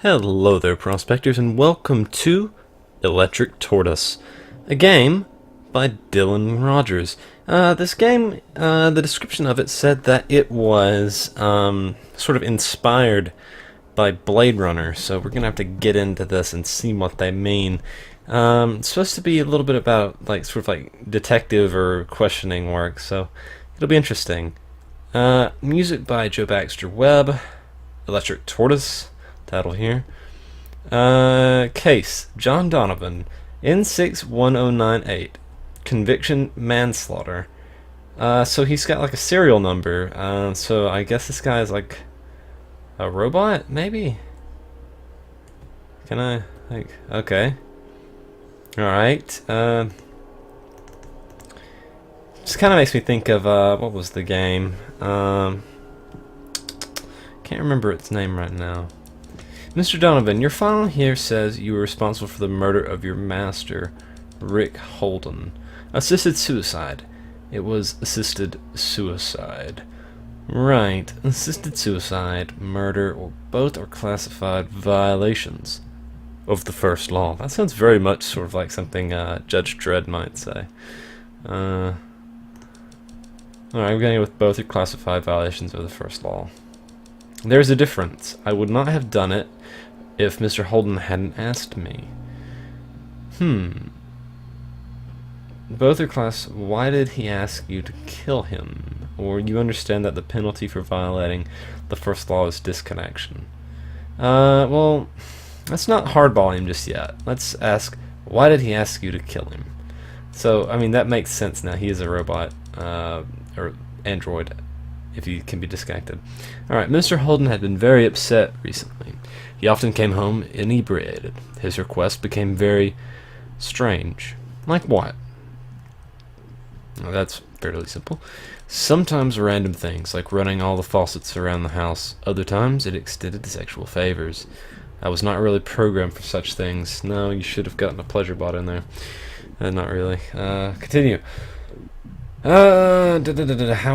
Hello there, prospectors, and welcome to Electric Tortoise, a game by Dylan Rogers. This game, the description of it said that it was sort of inspired by Blade Runner, so we're gonna have to get into this and see what they mean. It's supposed to be a little bit about sort of like detective or questioning work, so it'll be interesting. Music by Joe Baxter Webb, Electric Tortoise. Title here. Case John Donovan, N61098, conviction manslaughter. So he's got like a serial number. So I guess this guy is like a robot, maybe. Can I okay? All right. Just kind of makes me think of what was the game? Can't remember its name right now. Mr. Donovan, your file here says you were responsible for the murder of your master, Rick Holden. Assisted suicide. It was assisted suicide. Right. Assisted suicide, murder, or both are classified violations of the first law. That sounds very much sort of like something Judge Dredd might say. Alright, we're going with both are classified violations of the first law. There's a difference. I would not have done it if Mr. Holden hadn't asked me. Both are class. Why did he ask you to kill him? Or you understand that the penalty for violating the first law is disconnection. Well, let's not hardball him just yet. Let's ask, why did he ask you to kill him? So, I mean, that makes sense now. He is a robot, or android, if he can be disconnected. Alright, Mr. Holden had been very upset recently. He often came home inebriated. His request became very strange. Like what? Well, that's fairly simple. Sometimes random things, like running all the faucets around the house. Other times it extended to sexual favors. I was not really programmed for such things. No, you should have gotten a pleasure bot in there. Not really. Continue. How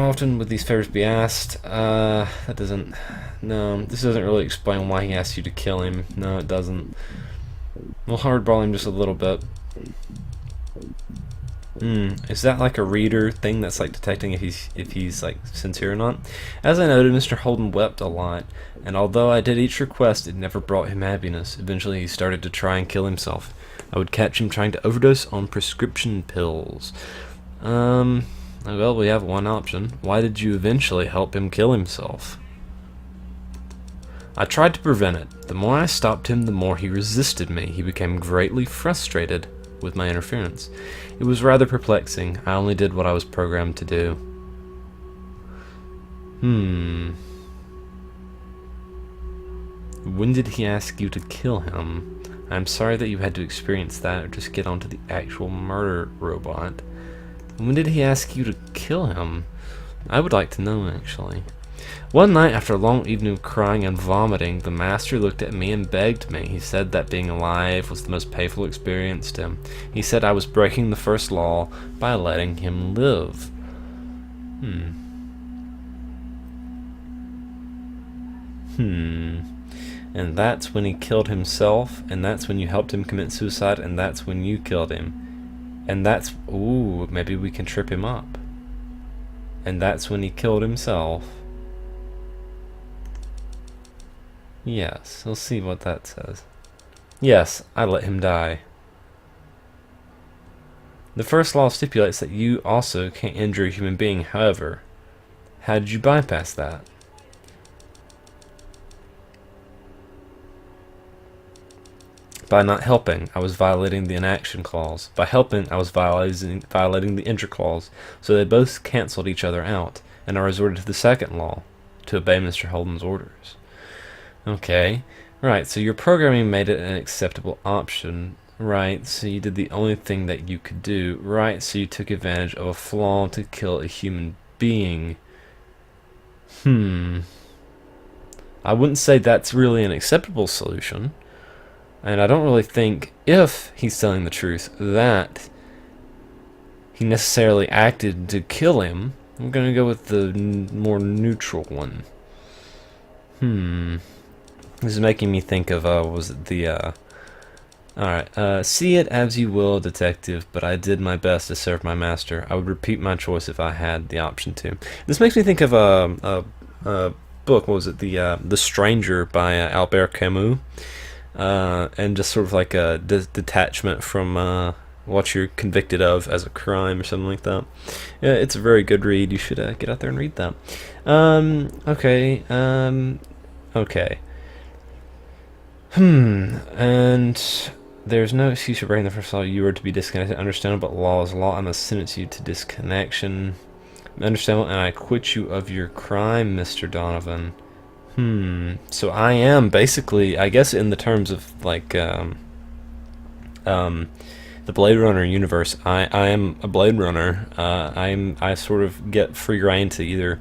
often would these favors be asked? That doesn't... No, this doesn't really explain why he asked you to kill him. No, it doesn't. We'll hardball him just a little bit. Is that like a reader thing that's like detecting if he's like sincere or not? As I noted, Mr. Holden wept a lot, and although I did each request, it never brought him happiness. Eventually he started to try and kill himself. I would catch him trying to overdose on prescription pills. Well, we have one option. Why did you eventually help him kill himself? I tried to prevent it. The more I stopped him, the more he resisted me. He became greatly frustrated with my interference. It was rather perplexing. I only did what I was programmed to do. When did he ask you to kill him? I'm sorry that you had to experience that, or just get onto the actual murder robot. When did he ask you to kill him? I would like to know, actually. One night, after a long evening of crying and vomiting, the master looked at me and begged me. He said that being alive was the most painful experience to him. He said I was breaking the first law by letting him live. And that's when he killed himself, and that's when you helped him commit suicide, and that's when you killed him. And that's... Ooh, maybe we can trip him up. And that's when he killed himself. Yes, we'll see what that says. Yes, I let him die. The first law stipulates that you also can't injure a human being. However, how did you bypass that? By not helping, I was violating the inaction clause. By helping, I was violating the injure clause. So they both canceled each other out, and I resorted to the second law, to obey Mr. Holden's orders. Okay, right, so your programming made it an acceptable option. Right, so you did the only thing that you could do. Right, so you took advantage of a flaw to kill a human being. I wouldn't say that's really an acceptable solution. And I don't really think, if he's telling the truth, that he necessarily acted to kill him. I'm going to go with the more neutral one. This is making me think of, was it the, alright, see it as you will, detective, but I did my best to serve my master. I would repeat my choice if I had the option to. This makes me think of a book, what was it, The Stranger by Albert Camus, and just sort of like a detachment from what you're convicted of as a crime or something like that. Yeah, it's a very good read. You should get out there and read that. Okay. And there's no excuse for breaking the first law. You are to be disconnected. Understandable, but law is law. I must sentence you to disconnection. Understandable, and I acquit you of your crime, Mr. Donovan. So I am basically, I guess, in the terms of like the Blade Runner universe, I am a Blade Runner. I sort of get free reign to either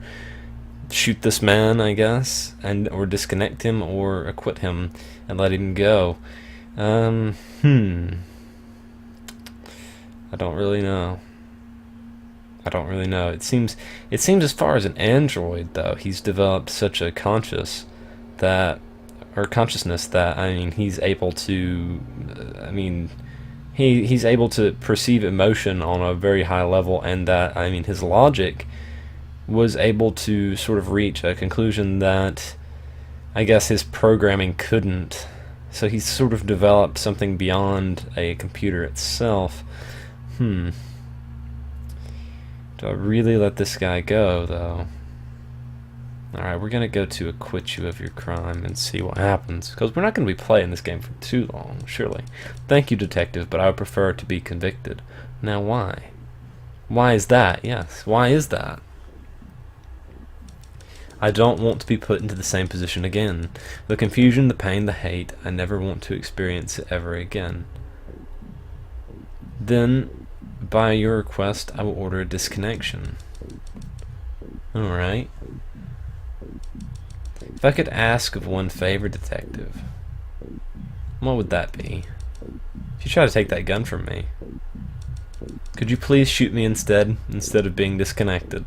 shoot this man, I guess, or disconnect him, or acquit him and let him go. I don't really know. It seems as far as an android, though, he's developed such a consciousness that I mean, he's able to, he's able to perceive emotion on a very high level, and that, I mean, his logic was able to sort of reach a conclusion that I guess his programming couldn't. So he's sort of developed something beyond a computer itself. Do I really let this guy go, though? Alright, we're gonna go to acquit you of your crime and see what happens, because we're not gonna be playing this game for too long, surely. Thank you, detective, but I would prefer to be convicted. Now why? Why is that? Yes, why is that? I don't want to be put into the same position again. The confusion, the pain, the hate, I never want to experience it ever again. Then, by your request, I will order a disconnection. Alright. If I could ask of one favor, detective, what would that be? If you try to take that gun from me, could you please shoot me instead of being disconnected?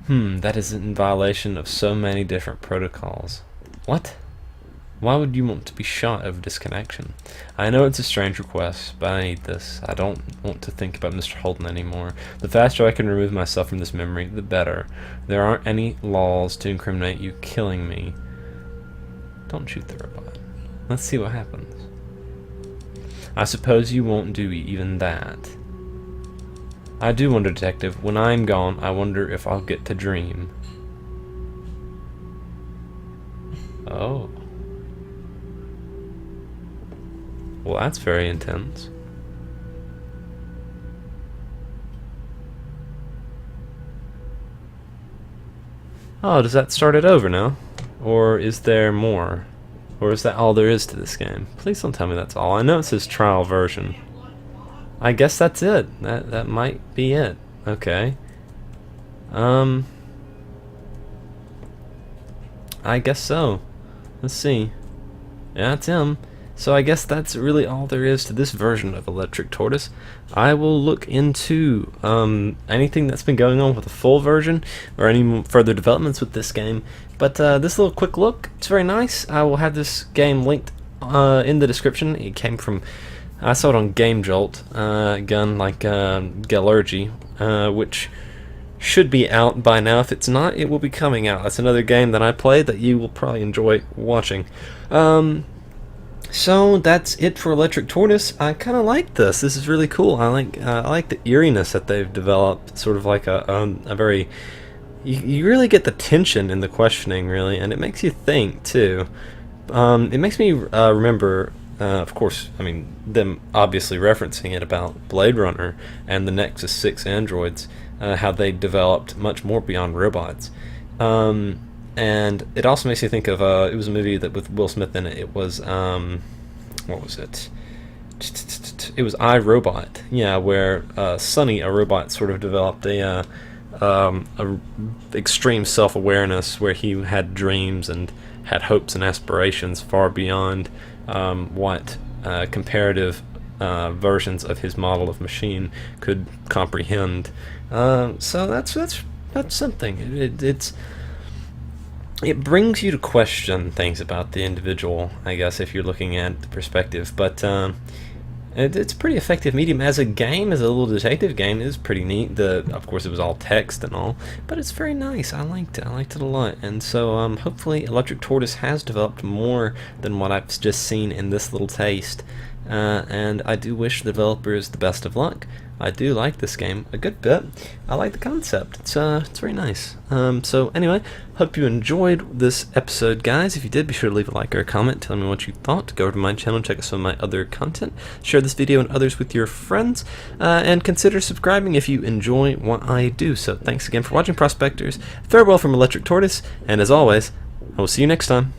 That is in violation of so many different protocols. What? Why would you want to be shot over disconnection? I know it's a strange request, but I need this. I don't want to think about Mr. Holden anymore. The faster I can remove myself from this memory, the better. There aren't any laws to incriminate you killing me. Don't shoot the robot. Let's see what happens. I suppose you won't do even that. I do wonder, detective, when I'm gone, I wonder if I'll get to dream. Oh. Well, that's very intense. Oh, does that start it over now? Or is there more? Or is that all there is to this game? Please don't tell me that's all. I know it says trial version. I guess that's it. That might be it. Okay. I guess so. Let's see. Yeah, it's him. So I guess that's really all there is to this version of Electric Tortoise. I will look into anything that's been going on with the full version, or any further developments with this game. But this little quick look, it's very nice. I will have this game linked in the description. It came from, I saw it on Game Jolt, gun like Galurgy, which should be out by now. If it's not, it will be coming out. That's another game that I played that you will probably enjoy watching. So that's it for Electric Tortoise. I kind of like this. This is really cool. I like the eeriness that they've developed. Sort of like a very, you really get the tension in the questioning, really, and it makes you think too. It makes me remember, of course, I mean, them obviously referencing it about Blade Runner and the Nexus 6 androids, how they developed much more beyond robots. And it also makes you think of, it was a movie that with Will Smith in it. It was, what was it? It was I, Robot. Yeah, where Sonny, a robot, sort of developed a extreme self-awareness, where he had dreams and had hopes and aspirations far beyond what comparative versions of his model of machine could comprehend. So that's something. it brings you to question things about the individual, I guess, if you're looking at the perspective. But it's a pretty effective medium as a game, as a little detective game. It is pretty neat. Of course, it was all text and all, but it's very nice. I liked it. I liked it a lot. And so hopefully, Electric Tortoise has developed more than what I've just seen in this little taste. And I do wish the developers the best of luck. I do like this game a good bit. I like the concept. It's very nice. So anyway, hope you enjoyed this episode, guys. If you did, be sure to leave a like or a comment. Tell me what you thought. Go over to my channel, check out some of my other content. Share this video and others with your friends, and consider subscribing if you enjoy what I do. So thanks again for watching, Prospectors. Farewell from Electric Tortoise, and as always, I will see you next time.